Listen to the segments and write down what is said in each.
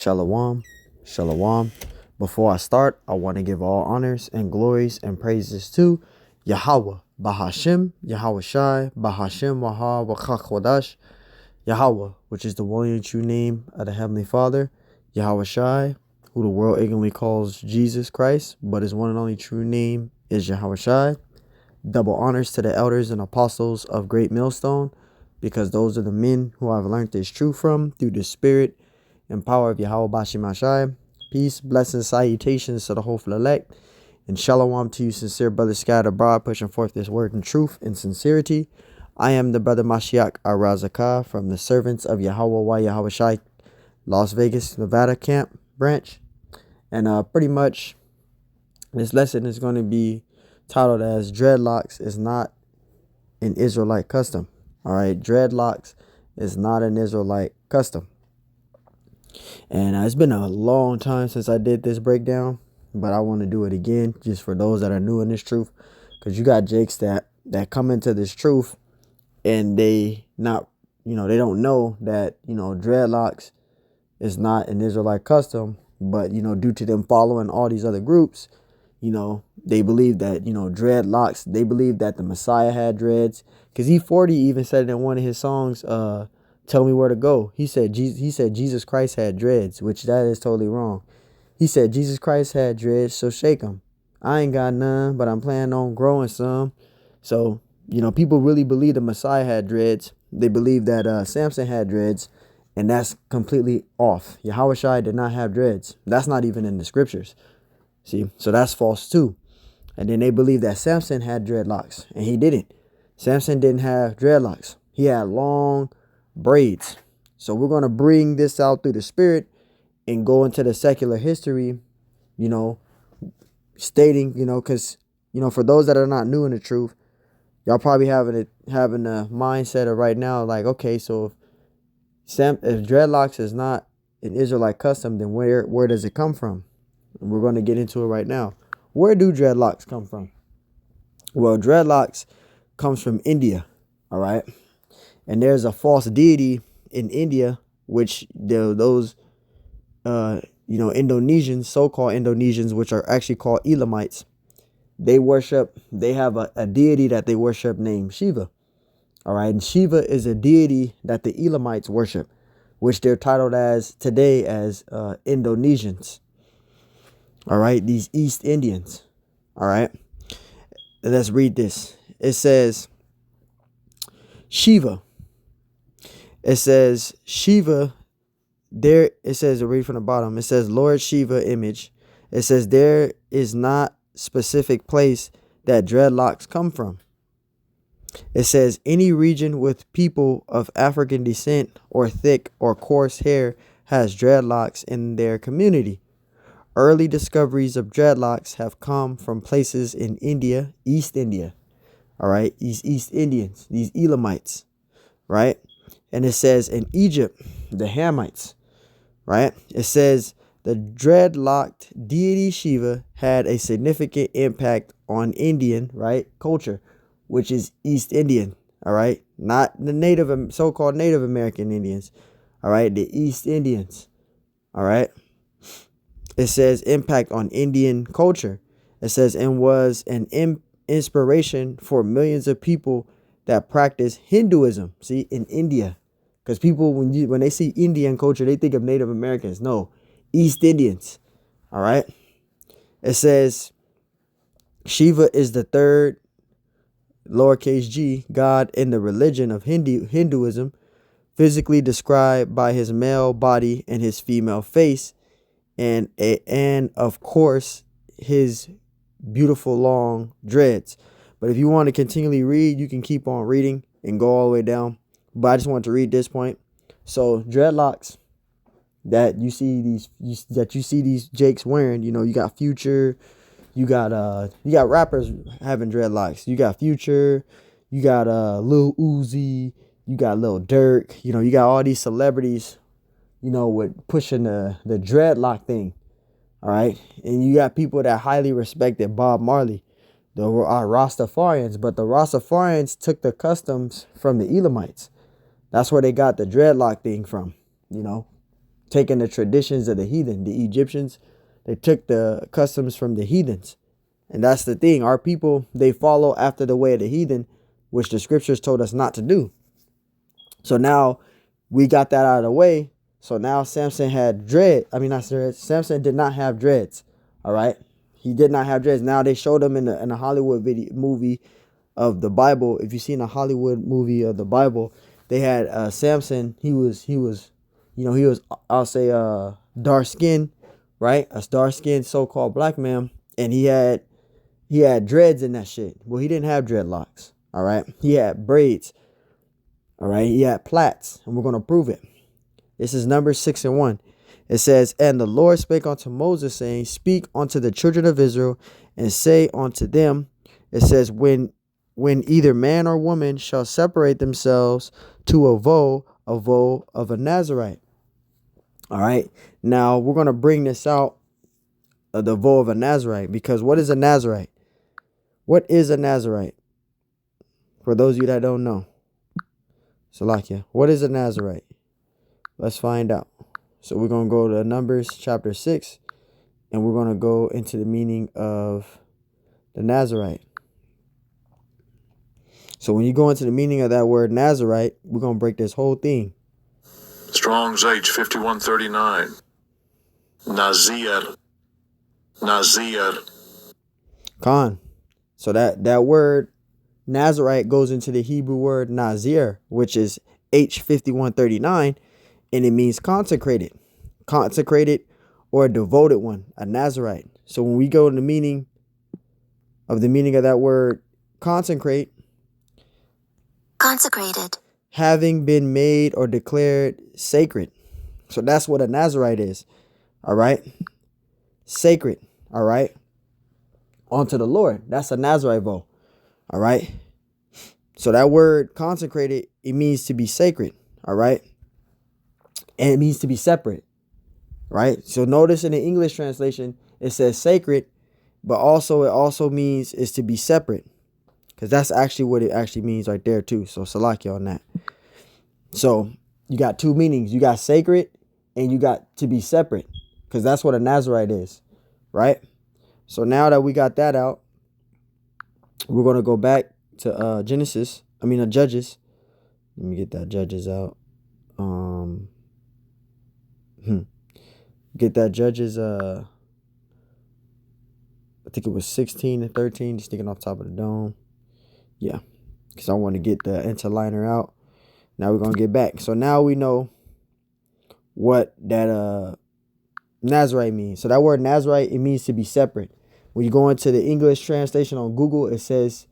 Shalom, shalom. Before I start, I want to give all honors and glories and praises to Yahweh, Bahashem, Yahweh Shai, Bahashem, Waha, Wachakwadash, Yahweh, which is the one and true name of the Heavenly Father, Yahweh Shai, who the world ignorantly calls Jesus Christ, but his one and only true name is Yahweh Shai. Double honors to the elders and apostles of Great Millstone, because those are the men who I've learned this truth from through the spirit and power of Yahweh Bashim Ashai. Peace, blessings, salutations to the hopeful elect, and shalom to you, sincere brothers scattered abroad, pushing forth this word in truth and sincerity. I am the brother Mashiach Arazakah from the servants of Yahweh Yahweh Shai, Las Vegas, Nevada camp branch. And pretty much this lesson is going to be titled as Dreadlocks is not an Israelite custom. All right, dreadlocks is not an Israelite custom. And it's been a long time since I did this breakdown, but I want to do it again just for those that are new in this truth, because you got jakes that come into this truth and they not, they don't know that, dreadlocks is not an Israelite custom, but, due to them following all these other groups, they believe that, dreadlocks, they believe that the Messiah had dreads, because E40 even said it in one of his songs, Tell Me Where to Go. He said Jesus Christ had dreads, which that is totally wrong. He said Jesus Christ had dreads, so shake them. I ain't got none, but I'm planning on growing some. So, people really believe the Messiah had dreads. They believe that Samson had dreads, and that's completely off. Yahweh Shai did not have dreads. That's not even in the scriptures. See, so that's false too. And then they believe that Samson had dreadlocks, and he didn't. Samson didn't have dreadlocks. He had long braids. So we're going to bring this out through the spirit and go into the secular history, stating, because, for those that are not new in the truth, y'all probably having a mindset of right now, like, okay, so if dreadlocks is not an Israelite custom, then where does it come from? And we're going to get into it right now. Where do dreadlocks come from? Well, dreadlocks comes from India, all right? And there's a false deity in India, which those, Indonesians, so-called Indonesians, which are actually called Elamites, they have a deity that they worship named Shiva, all right? And Shiva is a deity that the Elamites worship, which they're titled as today as Indonesians, all right? These East Indians, all right? Let's read this. It says, Shiva. It says Shiva. There it says, read from the bottom. It says Lord Shiva image. It says there is not specific place that dreadlocks come from. It says any region with people of African descent or thick or coarse hair has dreadlocks in their community. Early discoveries of dreadlocks have come from places in India, East India. All right, these East Indians, these Elamites, right? And it says in Egypt, the Hamites, right? It says the dreadlocked deity Shiva had a significant impact on Indian, right, culture, which is East Indian, all right? Not the so-called Native American Indians, all right? The East Indians, all right? It says impact on Indian culture. It says and was an inspiration for millions of people that practice Hinduism. See, in India, because people when they see Indian culture, they think of Native Americans. No, East Indians. All right. It says Shiva is the third lowercase g god in the religion of Hinduism, physically described by his male body and his female face, and of course his beautiful long dreads. But if you want to continually read, you can keep on reading and go all the way down. But I just want to read this point. So dreadlocks that you see these jakes wearing, you got Future, you got rappers having dreadlocks. You got Future, you got Lil Uzi, you got Lil Durk, you got all these celebrities, with pushing the dreadlock thing. All right. And you got people that highly respected Bob Marley, the Rastafarians, but the Rastafarians took the customs from the Elamites. That's where they got the dreadlock thing from, taking the traditions of the heathen. The Egyptians, they took the customs from the heathens. And that's the thing. Our people, they follow after the way of the heathen, which the scriptures told us not to do. So now we got that out of the way. So now Samson had Samson did not have dreads. All right. He did not have dreads. Now they showed him in a Hollywood movie of the Bible. If you've seen a Hollywood movie of the Bible, they had Samson. He was, I'll say, dark skinned, right? A dark skinned so-called black man. And he had dreads in that shit. Well, he didn't have dreadlocks. All right. He had braids. All right. He had plaits, and we're going to prove it. This is Numbers 6:1. It says, "And the Lord spake unto Moses, saying, Speak unto the children of Israel, and say unto them," it says, when either man or woman shall separate themselves to a vow of a Nazarite. All right. Now we're going to bring this out of the vow of a Nazarite, because what is a Nazarite? What is a Nazarite? For those of you that don't know. Salakia, what is a Nazarite? Let's find out. So we're going to go to Numbers chapter 6, and we're going to go into the meaning of the Nazarite. So when you go into the meaning of that word Nazarite, we're going to break this whole thing. Strong's H 5139. Nazir. Khan. So that word Nazarite goes into the Hebrew word Nazir, which is H 5139, and it means consecrated or a devoted one, a Nazarite. So when we go to the meaning of that word consecrated, having been made or declared sacred. So that's what a Nazarite is. All right. Sacred. All right. Unto the Lord. That's a Nazarite vow. All right. So that word consecrated, it means to be sacred. All right. And it means to be separate. Right. So notice in the English translation, it says sacred, but it also means is to be separate. Because that's actually what it actually means right there too. So Salakia on that. So you got two meanings. You got sacred and you got to be separate. Because that's what a Nazarite is. Right. So now that we got that out, we're going to go back to Judges. Let me get that Judges out. Get that Judges. I think it was 16 and 13, just sticking off top of the dome. Yeah, because I want to get the interliner out. Now we're going to get back. So now we know what that Nazarite means. So that word Nazarite, it means to be separate. When you go into the English translation on Google, it says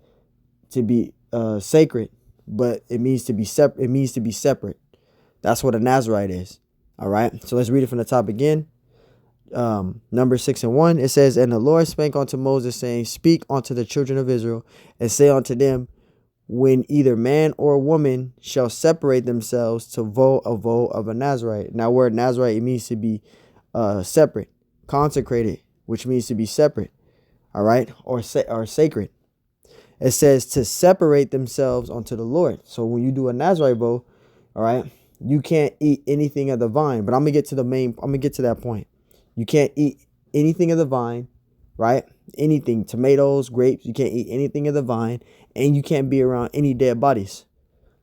to be sacred, but it means to be separate. It means to be separate. That's what a Nazarite is. All right. So let's read it from the top again. Numbers 6:1. It says, "And the Lord spake unto Moses, saying, Speak unto the children of Israel, and say unto them, when either man or woman shall separate themselves to vow a vow of a Nazarite." Now, word Nazarite, it means to be separate, consecrated, which means to be separate. All right, or sacred. It says to separate themselves unto the Lord. So when you do a Nazarite vow, all right, you can't eat anything of the vine. But I'm gonna get to that point. You can't eat anything of the vine, right? Anything, tomatoes, grapes. You can't eat anything of the vine, and you can't be around any dead bodies,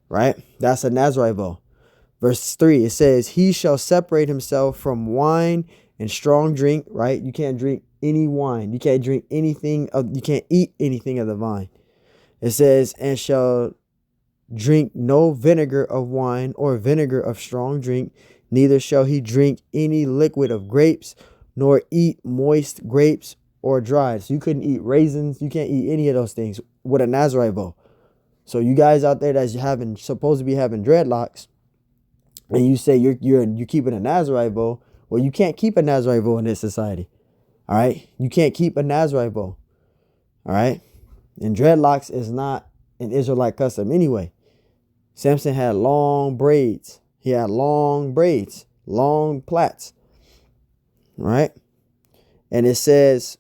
right? That's a Nazarite vow. Verse 3, it says, "He shall separate himself from wine and strong drink," right? You can't drink any wine. You can't drink anything you can't eat anything of the vine. It says, "And shall drink no vinegar of wine or vinegar of strong drink, neither shall he drink any liquid of grapes, nor eat moist grapes or dried." So you couldn't eat raisins. You can't eat any of those things with a Nazarite vow. So you guys out there that's supposed to be having dreadlocks, and you say you're keeping a Nazarite vow, well, you can't keep a Nazarite vow in this society. All right, you can't keep a Nazarite vow. All right, and dreadlocks is not an Israelite custom anyway. Samson had long braids. He had long braids, long plaits. All right, and it says,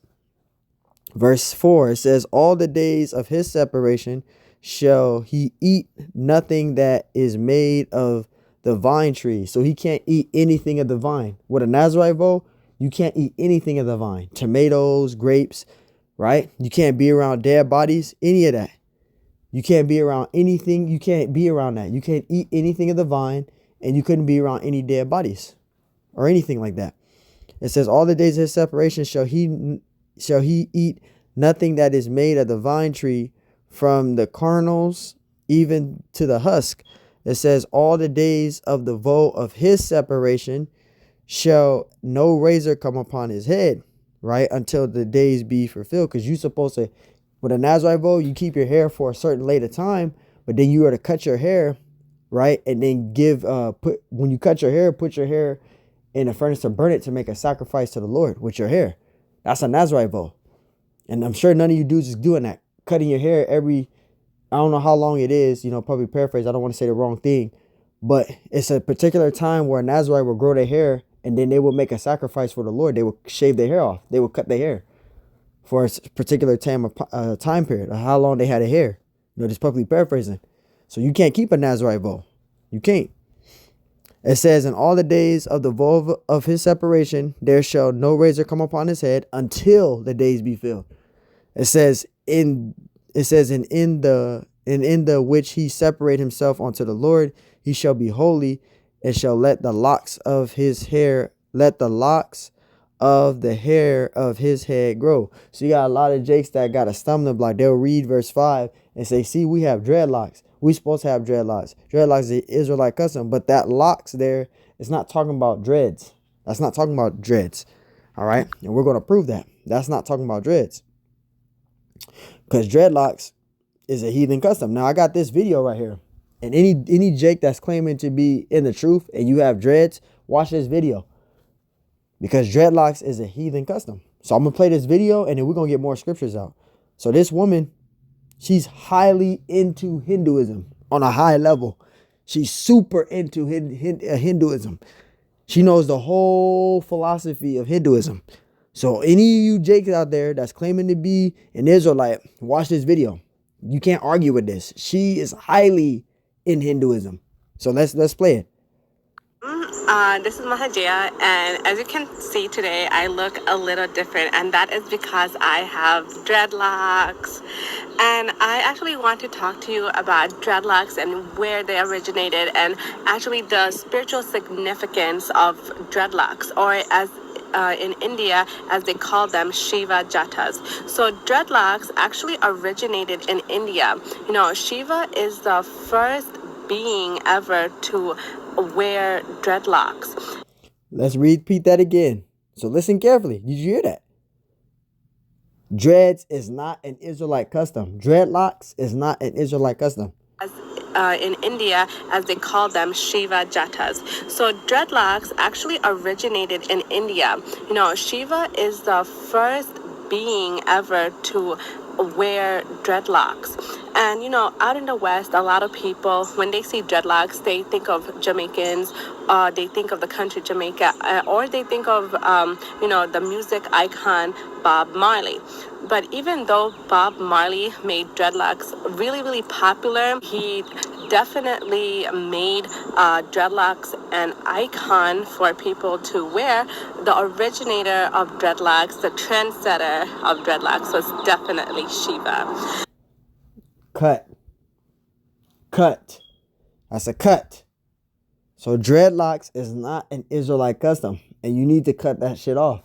verse 4, it says, "All the days of his separation shall he eat nothing that is made of the vine tree. So he can't eat anything of the vine. With a Nazarite vow, you can't eat anything of the vine. Tomatoes, grapes, right? You can't be around dead bodies, any of that. You can't be around anything. You can't be around that. You can't eat anything of the vine, and you couldn't be around any dead bodies or anything like that. It says, all the days of his separation shall he eat nothing that is made of the vine tree, from the kernels even to the husk. It says, all the days of the vow of his separation shall no razor come upon his head, right? Until the days be fulfilled. Because you're supposed to, with a Nazarite vow, you keep your hair for a certain later time, but then you are to cut your hair, right? And then when you cut your hair, put your hair in a furnace to burn it to make a sacrifice to the Lord with your hair. That's a Nazarite vow. And I'm sure none of you dudes is doing that. Cutting your hair I don't know how long it is, probably paraphrase. I don't want to say the wrong thing. But it's a particular time where a Nazarite will grow their hair, and then they will make a sacrifice for the Lord. They will shave their hair off. They will cut their hair for a particular time period of how long they had their hair. Just publicly paraphrasing. So you can't keep a Nazarite vow. You can't. It says, in all the days of the vow of his separation, there shall no razor come upon his head until the days be filled. It says, in the which he separate himself unto the Lord, he shall be holy, and shall let the locks of the hair of his head grow. So you got a lot of jakes that got a stumbling block. They'll read verse 5 and say, see, we have dreadlocks. We supposed to have dreadlocks. Dreadlocks is the Israelite custom, but that locks there is not talking about dreads. That's not talking about dreads. All right. And we're going to prove that. That's not talking about dreads. Because dreadlocks is a heathen custom. Now I got this video right here. And any Jake that's claiming to be in the truth and you have dreads, watch this video. Because dreadlocks is a heathen custom. So I'm going to play this video and then we're going to get more scriptures out. So this woman, she's highly into Hinduism on a high level. She's super into Hinduism. She knows the whole philosophy of Hinduism. So any of you Jakes out there that's claiming to be an Israelite, watch this video. You can't argue with this. She is highly in Hinduism. So let's play it. This is Mahajia, and as you can see today, I look a little different, and that is because I have dreadlocks. And I actually want to talk to you about dreadlocks and where they originated, and actually the spiritual significance of dreadlocks, or as in India, as they call them, Shiva Jatas. So dreadlocks actually originated in India. Shiva is the first being ever to wear dreadlocks. Let's repeat that again. So listen carefully. Did you hear that? Dreads is not an Israelite custom. Dreadlocks is not an Israelite custom. In India, as they call them, Shiva Jatas. So dreadlocks actually originated in India. Shiva is the first being ever to wear dreadlocks. And out in the West, a lot of people, when they see dreadlocks, they think of Jamaicans, they think of the country Jamaica, or they think of the music icon Bob Marley. But even though Bob Marley made dreadlocks really, really popular, he definitely made dreadlocks an icon for people to wear. The originator of dreadlocks, the trendsetter of dreadlocks, was definitely Shiva. Cut. That's a cut. So dreadlocks is not an Israelite custom, and you need to cut that shit off.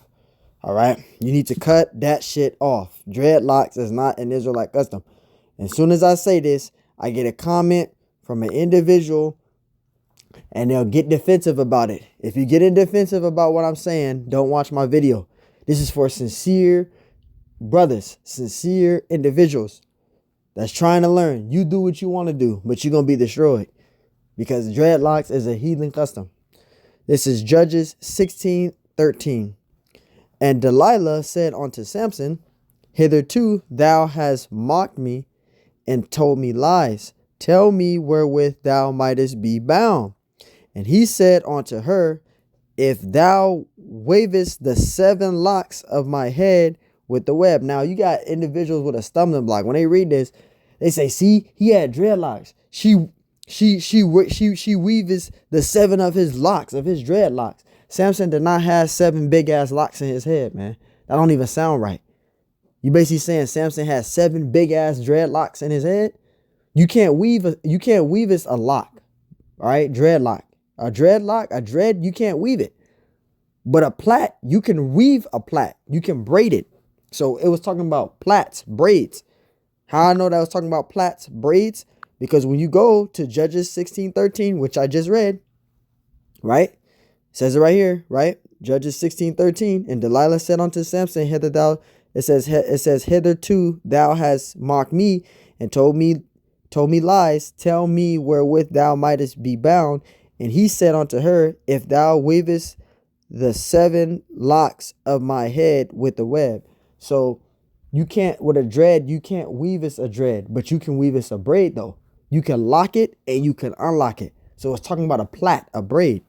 All right, you need to cut that shit off. Dreadlocks is not an Israelite custom. As soon as I say this, I get a comment from an individual and they'll get defensive about it. If you get defensive about what I'm saying, don't watch my video. This is for sincere brothers, sincere individuals that's trying to learn. You do what you want to do, but you're going to be destroyed because dreadlocks is a heathen custom. This is Judges 16:13. And Delilah said unto Samson, hitherto thou hast mocked me and told me lies. Tell me wherewith thou mightest be bound. And he said unto her, if thou wavest the 7 locks of my head with the web. Now you got individuals with a stumbling block. When they read this, they say, see, he had dreadlocks. She She weaves the 7 of his locks, of his dreadlocks. Samson did not have 7 big ass locks in his head, man. That don't even sound right. You basically saying Samson has 7 big ass dreadlocks in his head? You can't weave this a lock. All right, dreadlock. A dreadlock, a dread, you can't weave it. But a plait, you can weave a plait. You can braid it. So it was talking about plaits, braids. How I know that I was talking about plaits, braids? Because when you go to Judges 16:13, which I just read, right? It says it right here, right? Judges 16:13. And Delilah said unto Samson, it says, hitherto thou hast mocked me and told me lies. Tell me wherewith thou mightest be bound. And he said unto her, if thou weavest the 7 locks of my head with the web. So you can't, with a dread, you can't weave us a dread, but you can weave us a braid though. You can lock it and you can unlock it. So it's talking about a plait, a braid.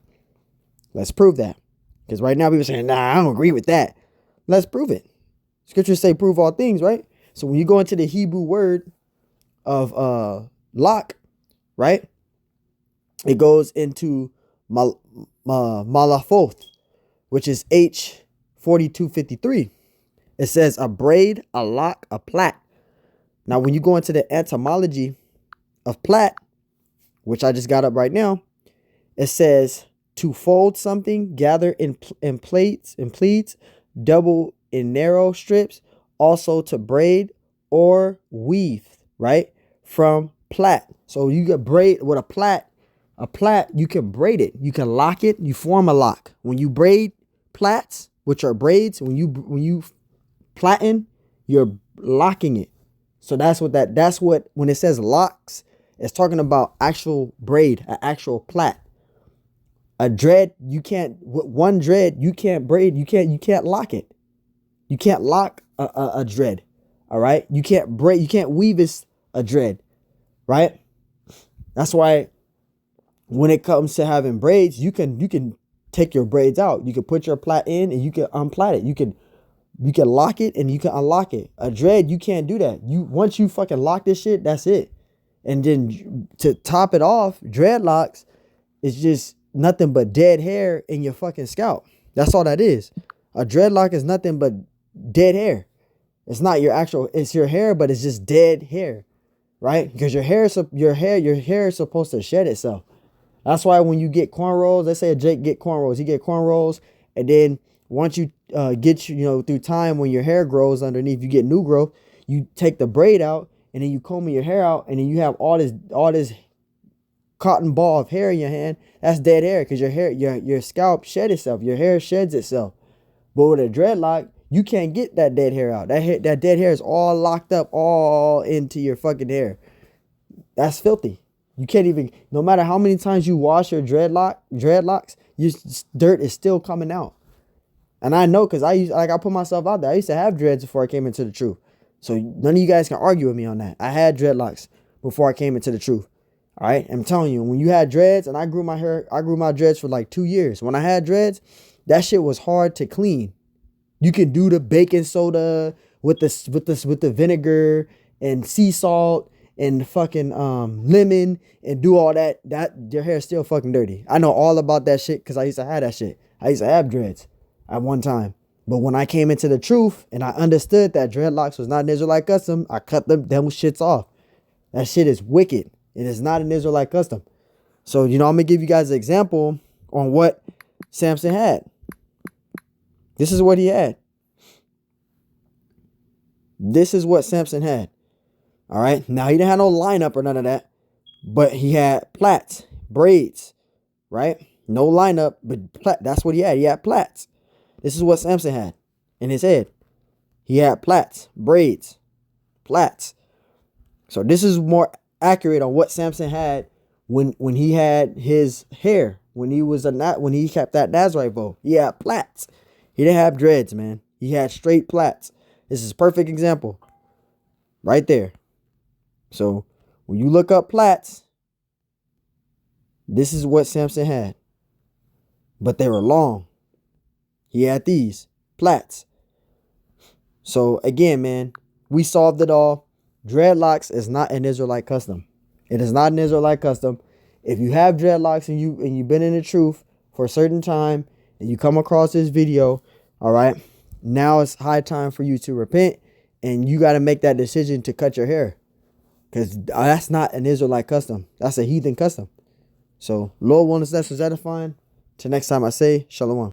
Let's prove that. Because right now people are saying, nah, I don't agree with that. Let's prove it. Scriptures say prove all things, right? So when you go into the Hebrew word of lock, right? It goes into malaphoth, which is H4253. It says a braid, a lock, a plait. Now, when you go into the etymology of plait, which I just got up right now, it says to fold something, gather in plaits and pleats, double in narrow strips, also to braid or weave, right? From plait. So you get braid with a plait, you can braid it. You can lock it. You form a lock. When you braid plaits, which are braids, when you plaiting, you're locking it. So that's what when it says locks, it's talking about actual braid, an actual plait. A dread, one dread, you can't braid, you can't lock it. You can't lock a dread. All right. You can't braid, you can't weave a dread. Right. That's why when it comes to having braids, you can take your braids out. You can put your plait in and you can unplait it. You can lock it and you can unlock it. A dread, you can't do that. Once you fucking lock this shit, that's it. And then to top it off, dreadlocks is just nothing but dead hair in your fucking scalp. That's all that is. A dreadlock is nothing but dead hair. It's not it's your hair, but it's just dead hair, right? Because your hair is supposed to shed itself. That's why when you get cornrows, let's say a Jake get cornrows, he get cornrows, and then once you get through time when your hair grows underneath, you get new growth. You take the braid out, and then you comb your hair out, and then you have all this cotton ball of hair in your hand. That's dead hair because your scalp shed itself. Your hair sheds itself. But with a dreadlock, you can't get that dead hair out. That dead hair is all locked up, all into your fucking hair. That's filthy. You can't even, no matter how many times you wash your dreadlocks, dirt is still coming out. And I know because I put myself out there. I used to have dreads before I came into the truth. So none of you guys can argue with me on that. I had dreadlocks before I came into the truth. All right. I'm telling you, when you had dreads, and I grew my dreads for like 2 years. When I had dreads, that shit was hard to clean. You can do the baking soda with the vinegar and sea salt and fucking lemon and do all that. That your hair is still fucking dirty. I know all about that shit because I used to have that shit. I used to have dreads at one time. But when I came into the truth and I understood that dreadlocks was not an Israelite custom, I cut them shits off. That shit is wicked. It is not an Israelite custom. So, I'm going to give you guys an example on what Samson had. This is what he had. This is what Samson had. All right. Now, he didn't have no lineup or none of that. But he had plaits, braids, right? No lineup, but that's what he had. He had plaits. This is what Samson had in his head. He had plaits, braids, plaits. So this is more accurate on what Samson had when he had his hair, when he kept that Nazarite vow. He had plaits. He didn't have dreads, man. He had straight plaits. This is a perfect example right there. So when you look up plaits, this is what Samson had. But they were long. He had these plaits. So again, man, we solved it all. Dreadlocks is not an Israelite custom. It is not an Israelite custom. If you have dreadlocks and you've been in the truth for a certain time and you come across this video, all right, now it's high time for you to repent, and you got to make that decision to cut your hair, because that's not an Israelite custom. That's a heathen custom. So Lord willing, that's edifying. Till next time I say shalom.